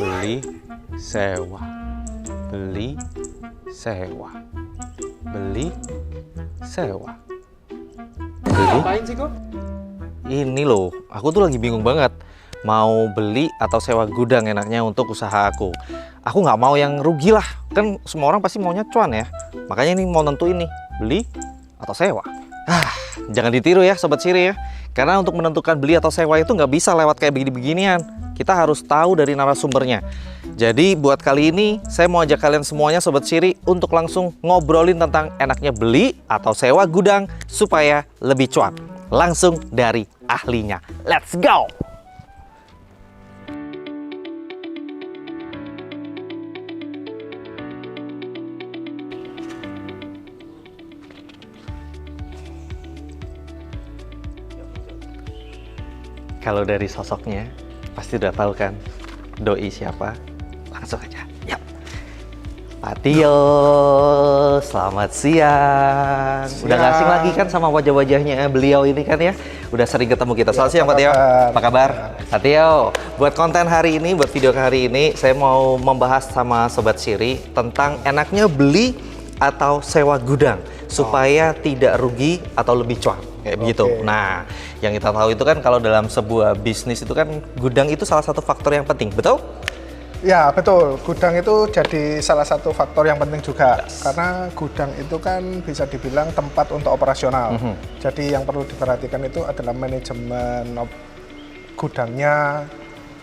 beli, sewa, beli, sewa, beli, sewa, beli. Ngapain sih kok? Ini loh, aku tuh lagi bingung banget. Mau beli atau sewa gudang enaknya untuk usaha aku. Aku nggak mau yang rugi lah. Kan semua orang pasti maunya cuan ya. Makanya ini mau nentuin nih, beli atau sewa. Jangan ditiru ya Sobat Siri ya. Karena untuk menentukan beli atau sewa itu nggak bisa lewat kayak begini-beginian. Kita harus tahu dari narasumbernya. Jadi buat kali ini saya mau ajak kalian semuanya Sobat Siri untuk langsung ngobrolin tentang enaknya beli atau sewa gudang supaya lebih cuan. Langsung dari ahlinya. Let's go! Kalau dari sosoknya, pasti udah tahu kan doi siapa? Langsung aja. Yuk. Pak Tio, selamat siang. Udah gak asing lagi kan sama wajah-wajahnya beliau ini kan ya? Udah sering ketemu kita. Selamat siang Pak Tio. Apa kabar? Pak Tio, buat konten hari ini, buat video hari ini, saya mau membahas sama Sobat Siri tentang enaknya beli atau sewa gudang supaya tidak rugi atau lebih cuan. Kayak begitu. Nah, yang kita tahu itu kan kalau dalam sebuah bisnis itu kan gudang itu salah satu faktor yang penting, betul? Ya betul, gudang itu jadi salah satu faktor yang penting juga. Karena gudang itu kan bisa dibilang tempat untuk operasional. Jadi yang perlu diperhatikan itu adalah manajemen gudangnya,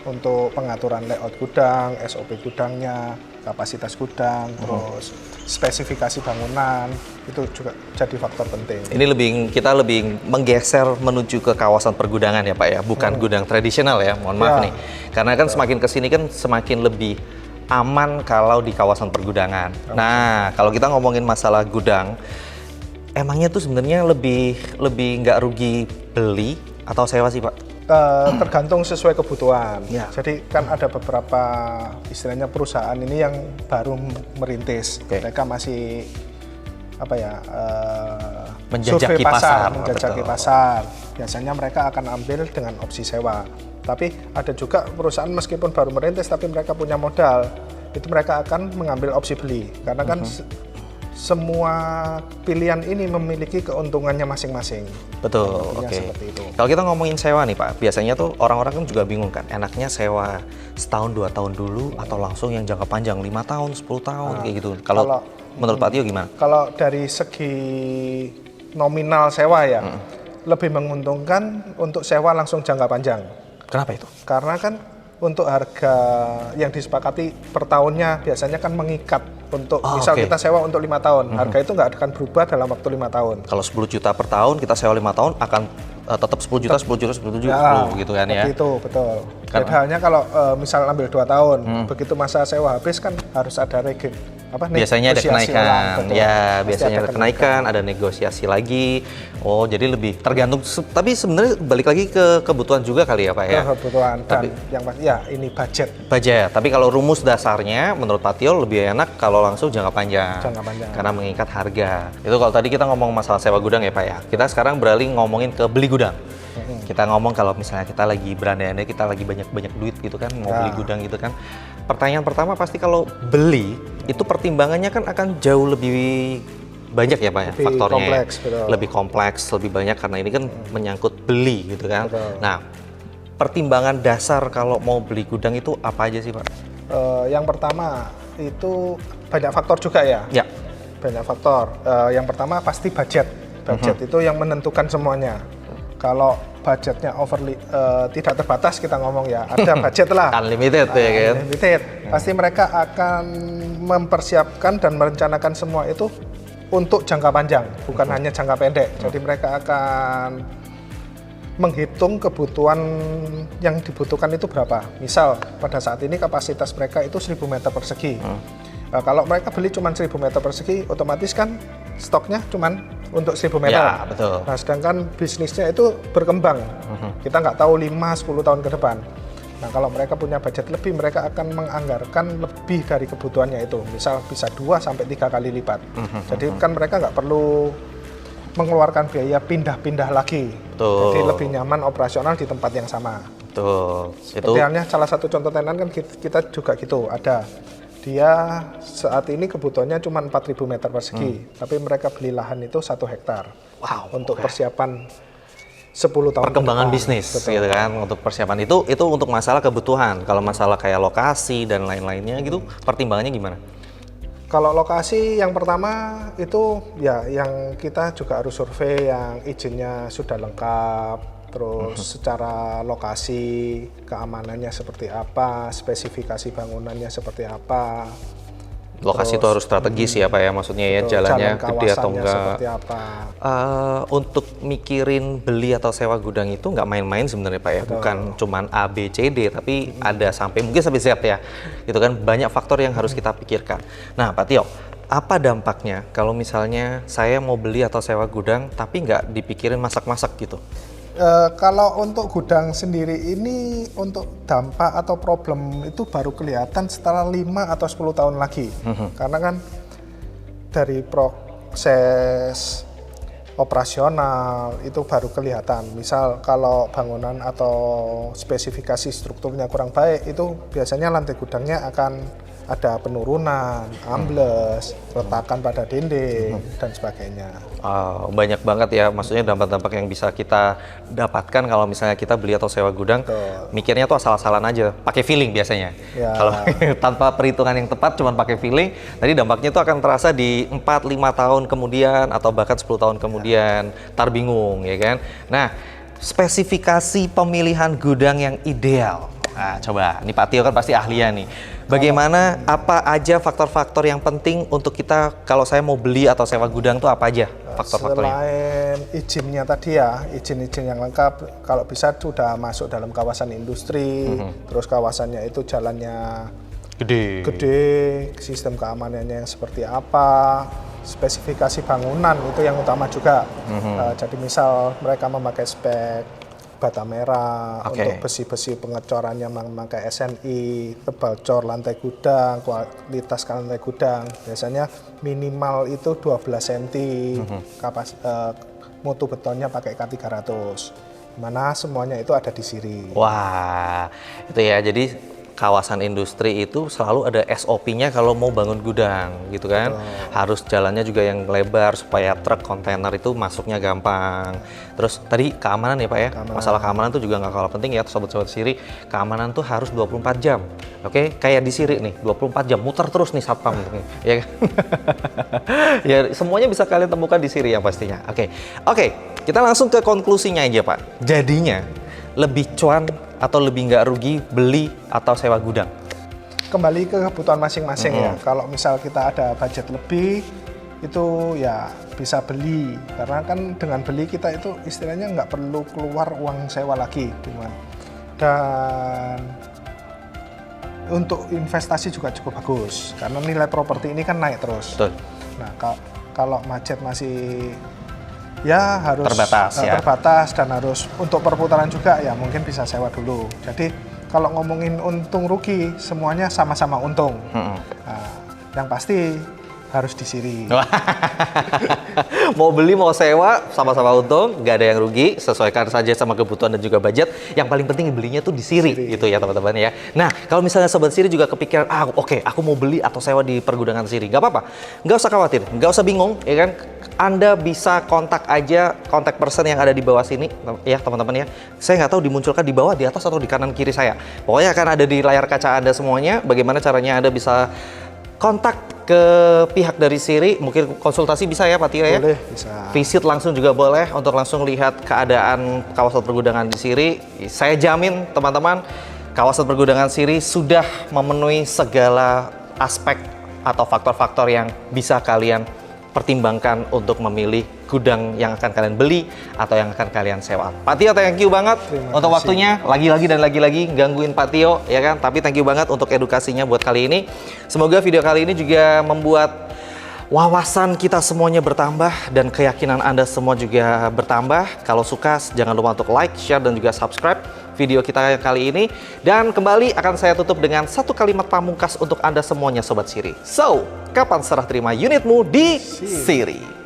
untuk pengaturan layout gudang, SOP gudangnya, kapasitas gudang, terus spesifikasi bangunan, itu juga jadi faktor penting. Ini kita lebih menggeser menuju ke kawasan pergudangan ya Pak ya, bukan gudang tradisional ya, mohon maaf nih. Karena kan semakin kesini kan semakin lebih aman kalau di kawasan pergudangan. Nah, kalau kita ngomongin masalah gudang, emangnya tuh sebenarnya lebih nggak rugi beli atau sewa sih Pak? Tergantung sesuai kebutuhan. Ya. Jadi kan ada beberapa istilahnya perusahaan ini yang baru merintis. Mereka masih apa ya, menjajaki survei pasar, menjajaki pasar. Biasanya mereka akan ambil dengan opsi sewa. Tapi ada juga perusahaan meskipun baru merintis tapi mereka punya modal, itu mereka akan mengambil opsi beli. Karena kan semua pilihan ini memiliki keuntungannya masing-masing. Betul, oke. Kalau kita ngomongin sewa nih Pak, biasanya tuh orang-orang kan juga bingung kan, enaknya sewa setahun 2 tahun dulu atau langsung yang jangka panjang 5 tahun, 10 tahun kayak gitu. Kalau menurut Pak Tio gimana? Kalau dari segi nominal sewa ya, lebih menguntungkan untuk sewa langsung jangka panjang. Kenapa itu? Karena kan untuk harga yang disepakati per tahunnya biasanya kan mengikat. Untuk misal kita sewa untuk 5 tahun, harga itu nggak akan berubah dalam waktu 5 tahun. Kalau 10 juta per tahun, kita sewa 5 tahun akan tetap 10 juta, 10 juta, 10 juta, 10 gitu kan ya? Itu betul. Beda halnya kalau misal ambil 2 tahun, begitu masa sewa habis kan harus ada biasanya ada kenaikan, ya biasanya ada kenaikan, ada negosiasi lagi. Oh, jadi lebih tergantung. Tapi sebenarnya balik lagi ke kebutuhan juga kali ya Pak ya? Kebutuhan dan yang pasti ya ini budget. Budget. Tapi kalau rumus dasarnya menurut Pak Tio lebih enak kalau langsung jangka panjang. Karena mengikat harga. Itu kalau tadi kita ngomong masalah sewa gudang ya Pak ya. Kita sekarang beralih ngomongin ke beli gudang. Kita ngomong kalau misalnya kita lagi berandai-andai, kita lagi banyak duit gitu kan, mau beli gudang gitu kan. Pertanyaan pertama pasti kalau beli, itu pertimbangannya kan akan jauh lebih banyak ya Pak ya, faktornya. Kompleks, lebih kompleks, lebih banyak karena ini kan menyangkut beli gitu kan. Nah, pertimbangan dasar kalau mau beli gudang itu apa aja sih Pak? Yang pertama itu banyak faktor juga ya. Ya. Banyak faktor. Yang pertama pasti budget. Budget itu yang menentukan semuanya. Kalau budgetnya tidak terbatas kita ngomong ya, ada budget lah. Unlimited ya kan? Unlimited. Pasti mereka akan mempersiapkan dan merencanakan semua itu untuk jangka panjang, bukan hanya jangka pendek. Jadi mereka akan menghitung kebutuhan yang dibutuhkan itu berapa. Misal pada saat ini kapasitas mereka itu 1000 meter persegi. Nah, kalau mereka beli cuma 1000 meter persegi, otomatis kan stoknya cuma untuk 1000 meter. Ya, betul. Nah, sedangkan bisnisnya itu berkembang. Kita nggak tahu 5-10 tahun ke depan. Nah, kalau mereka punya budget lebih, mereka akan menganggarkan lebih dari kebutuhannya itu. Misal bisa 2-3 kali lipat. Jadi kan mereka nggak perlu mengeluarkan biaya pindah-pindah lagi. Betul. Jadi lebih nyaman operasional di tempat yang sama. Tuh, Seperti halnya salah satu contoh tenan kan kita juga gitu, ada. Dia saat ini kebutuhannya cuma 4.000 meter persegi, tapi mereka beli lahan itu 1 hektar. Wow, Untuk oke. persiapan 10 tahun Perkembangan ke depan. bisnis Betul. gitu kan, untuk persiapan itu untuk masalah kebutuhan. Kalau masalah kayak lokasi dan lain-lainnya gitu, pertimbangannya gimana? Kalau lokasi yang pertama itu ya yang kita juga harus survei yang izinnya sudah lengkap, terus secara lokasi keamanannya seperti apa, spesifikasi bangunannya seperti apa, Lokasi itu harus strategis ya Pak ya, maksudnya ya betul, jalannya jalan gede atau kawasannya enggak. seperti apa. Untuk mikirin beli atau sewa gudang itu nggak main-main sebenarnya Pak ya, bukan cuman A, B, C, D, tapi ada sampai mungkin sampai Z ya. Itu kan banyak faktor yang harus kita pikirkan. Nah Pak Tio, apa dampaknya kalau misalnya saya mau beli atau sewa gudang tapi nggak dipikirin masak-masak gitu? Kalau untuk gudang sendiri ini untuk dampak atau problem itu baru kelihatan setelah 5 atau 10 tahun lagi. Karena kan dari proses operasional itu baru kelihatan. Misal kalau bangunan atau spesifikasi strukturnya kurang baik, itu biasanya lantai gudangnya akan ada penurunan, ambles, retakan pada dinding, dan sebagainya. Banyak banget ya, maksudnya dampak-dampak yang bisa kita dapatkan kalau misalnya kita beli atau sewa gudang. Betul. Mikirnya tuh asal-asalan aja, pakai feeling biasanya. Ya. Kalau tanpa perhitungan yang tepat, cuma pakai feeling, tadi dampaknya tuh akan terasa di 4-5 tahun kemudian atau bahkan 10 tahun kemudian, tar bingung ya kan. Nah, spesifikasi pemilihan gudang yang ideal. Nah, coba, nih Pak Tio kan pasti ahlinya nih. Bagaimana, apa aja faktor-faktor yang penting untuk kita kalau saya mau beli atau sewa gudang tuh apa aja faktor-faktornya? Selain izinnya tadi ya, izin-izin yang lengkap, kalau bisa sudah masuk dalam kawasan industri, terus kawasannya itu jalannya gede, sistem keamanannya yang seperti apa, spesifikasi bangunan itu yang utama juga. Jadi misal mereka memakai spek bata merah, untuk besi-besi pengecorannya memakai SNI, tebal cor lantai gudang, kualitas lantai gudang, biasanya minimal itu 12 cm, mutu betonnya pakai K300, mana semuanya itu ada di siri. Wah, itu ya, jadi kawasan industri itu selalu ada SOP-nya kalau mau bangun gudang gitu kan. Harus jalannya juga yang lebar supaya truk kontainer itu masuknya gampang. Terus tadi keamanan ya Pak ya, masalah keamanan tuh juga nggak kalah penting ya sobat-sobat Siri. Keamanan tuh harus 24 jam. Oke, kayak di Siri nih, 24 jam muter terus nih satpam ya kan. Ya semuanya bisa kalian temukan di Siri ya pastinya. Oke, kita langsung ke konklusinya aja Pak. Jadinya lebih cuan atau lebih nggak rugi beli atau sewa gudang? Kembali ke kebutuhan masing-masing ya. Kalau misal kita ada budget lebih, itu ya bisa beli. Karena kan dengan beli kita itu istilahnya nggak perlu keluar uang sewa lagi. Dan untuk investasi juga cukup bagus. Karena nilai properti ini kan naik terus. Betul. Nah, kalau budget masih ya harus terbatas dan harus untuk perputaran juga ya mungkin bisa sewa dulu. Jadi kalau ngomongin untung rugi semuanya sama-sama untung. Nah, yang pasti harus di Siri. Mau beli mau sewa sama-sama untung, nggak ada yang rugi, sesuaikan saja sama kebutuhan dan juga budget. Yang paling penting belinya tuh di Siri, gitu ya teman-teman ya. Nah, kalau misalnya sobat Siri juga kepikiran, oke, aku mau beli atau sewa di pergudangan Siri, nggak apa-apa, nggak usah khawatir, nggak usah bingung, ya kan? Anda bisa kontak aja kontak person yang ada di bawah sini, ya teman-teman ya. Saya nggak tahu dimunculkan di bawah, di atas atau di kanan kiri saya. Pokoknya akan ada di layar kaca Anda semuanya. Bagaimana caranya Anda bisa kontak ke pihak dari Siri, mungkin konsultasi bisa ya Pak Tio ya? Boleh, bisa. Visit langsung juga boleh untuk langsung lihat keadaan kawasan pergudangan di Siri. Saya jamin teman-teman, kawasan pergudangan Siri sudah memenuhi segala aspek atau faktor-faktor yang bisa kalian pertimbangkan untuk memilih gudang yang akan kalian beli atau yang akan kalian sewa. Pak Tio, thank you banget untuk waktunya. Lagi-lagi dan lagi-lagi gangguin Pak Tio, ya kan? Tapi thank you banget untuk edukasinya buat kali ini. Semoga video kali ini juga membuat wawasan kita semuanya bertambah dan keyakinan Anda semua juga bertambah. Kalau suka, jangan lupa untuk like, share, dan juga subscribe video kita kali ini. Dan kembali akan saya tutup dengan satu kalimat pamungkas untuk Anda semuanya Sobat Siri. So, kapan serah terima unitmu di Siri?